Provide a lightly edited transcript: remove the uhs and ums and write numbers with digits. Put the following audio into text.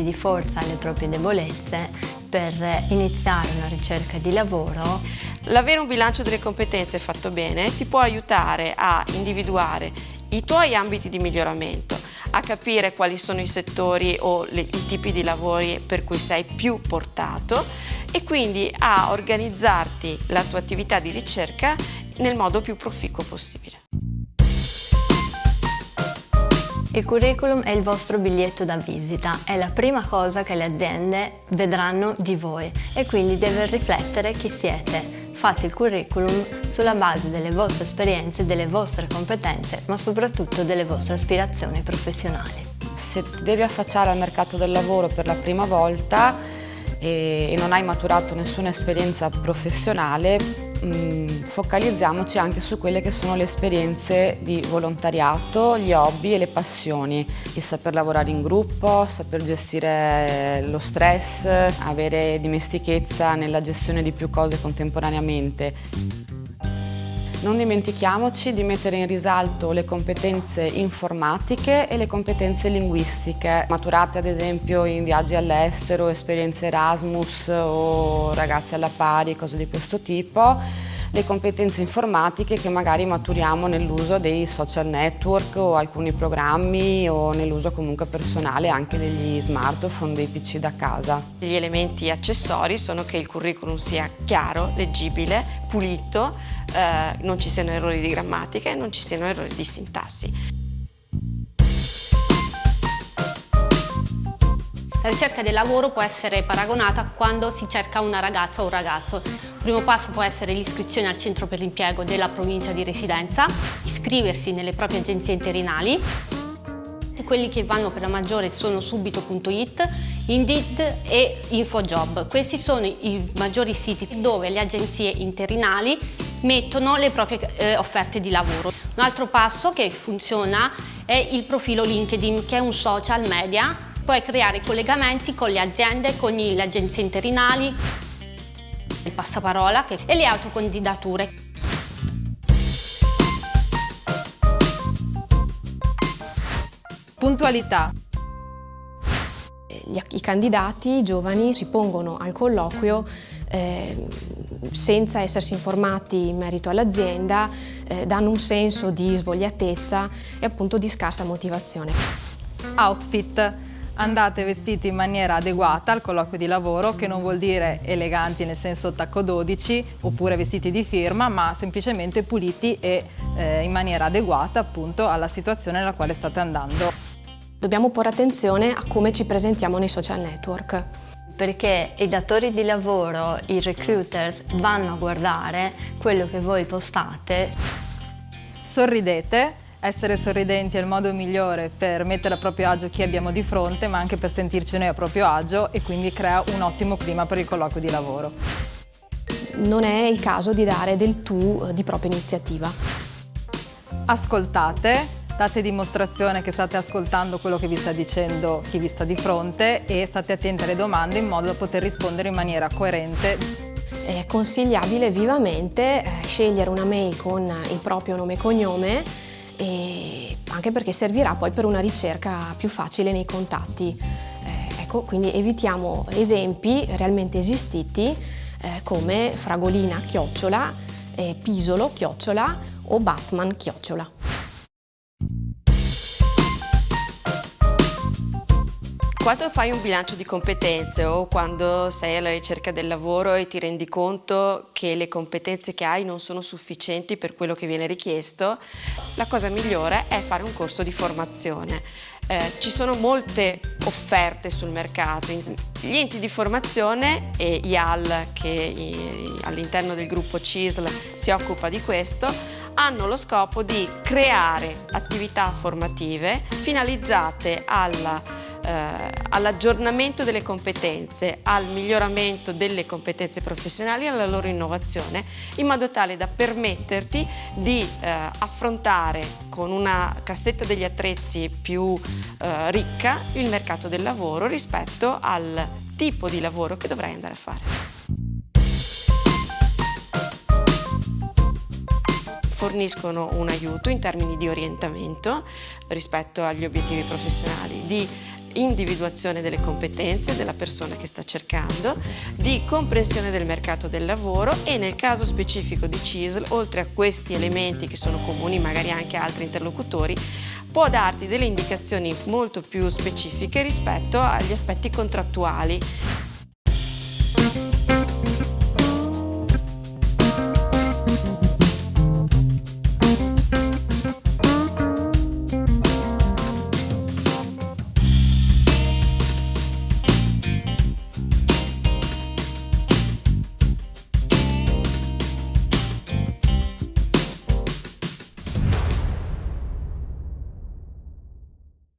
punti di forza e le proprie debolezze per iniziare una ricerca di lavoro. L'avere un bilancio delle competenze fatto bene ti può aiutare a individuare i tuoi ambiti di miglioramento, a capire quali sono i settori o i tipi di lavori per cui sei più portato e quindi a organizzarti la tua attività di ricerca nel modo più proficuo possibile. Il curriculum è il vostro biglietto da visita, è la prima cosa che le aziende vedranno di voi e quindi deve riflettere chi siete. Fate il curriculum sulla base delle vostre esperienze, delle vostre competenze, ma soprattutto delle vostre aspirazioni professionali. Se ti devi affacciare al mercato del lavoro per la prima volta e non hai maturato nessuna esperienza professionale, focalizziamoci anche su quelle che sono le esperienze di volontariato, gli hobby e le passioni, il saper lavorare in gruppo, saper gestire lo stress, avere dimestichezza nella gestione di più cose contemporaneamente. Non dimentichiamoci di mettere in risalto le competenze informatiche e le competenze linguistiche, maturate ad esempio in viaggi all'estero, esperienze Erasmus o ragazzi alla pari, cose di questo tipo. Le competenze informatiche che magari maturiamo nell'uso dei social network o alcuni programmi o nell'uso comunque personale anche degli smartphone, dei PC da casa. Gli elementi accessori sono che il curriculum sia chiaro, leggibile, pulito, non ci siano errori di grammatica e non ci siano errori di sintassi. La ricerca del lavoro può essere paragonata a quando si cerca una ragazza o un ragazzo. Il primo passo può essere l'iscrizione al centro per l'impiego della provincia di residenza, iscriversi nelle proprie agenzie interinali. E quelli che vanno per la maggiore sono subito.it, Indeed e Infojob. Questi sono i maggiori siti dove le agenzie interinali mettono le proprie offerte di lavoro. Un altro passo che funziona è il profilo LinkedIn, che è un social media. Puoi creare collegamenti con le aziende, con le agenzie interinali, il passaparola e le autocandidature. Puntualità. I candidati giovani si pongono al colloquio senza essersi informati in merito all'azienda, danno un senso di svogliatezza e appunto di scarsa motivazione. Outfit. Andate vestiti in maniera adeguata al colloquio di lavoro, che non vuol dire eleganti nel senso tacco 12 oppure vestiti di firma, ma semplicemente puliti e in maniera adeguata appunto alla situazione nella quale state andando. Dobbiamo porre attenzione a come ci presentiamo nei social network. Perché i datori di lavoro, i recruiters, vanno a guardare quello che voi postate. Sorridete. Essere sorridenti è il modo migliore per mettere a proprio agio chi abbiamo di fronte, ma anche per sentirci noi a proprio agio e quindi crea un ottimo clima per il colloquio di lavoro. Non è il caso di dare del tu di propria iniziativa. Ascoltate, date dimostrazione che state ascoltando quello che vi sta dicendo chi vi sta di fronte e state attenti alle domande in modo da poter rispondere in maniera coerente. È consigliabile vivamente scegliere una mail con il proprio nome e cognome, e anche perché servirà poi per una ricerca più facile nei contatti. Ecco, quindi evitiamo esempi realmente esistiti come Fragolina chiocciola, Pisolo chiocciola o Batman chiocciola. Quando fai un bilancio di competenze o quando sei alla ricerca del lavoro e ti rendi conto che le competenze che hai non sono sufficienti per quello che viene richiesto, la cosa migliore è fare un corso di formazione. Ci sono molte offerte sul mercato. Gli enti di formazione e IAL, che all'interno del gruppo CISL si occupa di questo, hanno lo scopo di creare attività formative finalizzate all'aggiornamento delle competenze, al miglioramento delle competenze professionali e alla loro innovazione, in modo tale da permetterti di affrontare con una cassetta degli attrezzi più ricca il mercato del lavoro rispetto al tipo di lavoro che dovrai andare a fare. Forniscono un aiuto in termini di orientamento rispetto agli obiettivi professionali, di individuazione delle competenze della persona che sta cercando, di comprensione del mercato del lavoro e nel caso specifico di CISL, oltre a questi elementi che sono comuni magari anche a altri interlocutori, può darti delle indicazioni molto più specifiche rispetto agli aspetti contrattuali.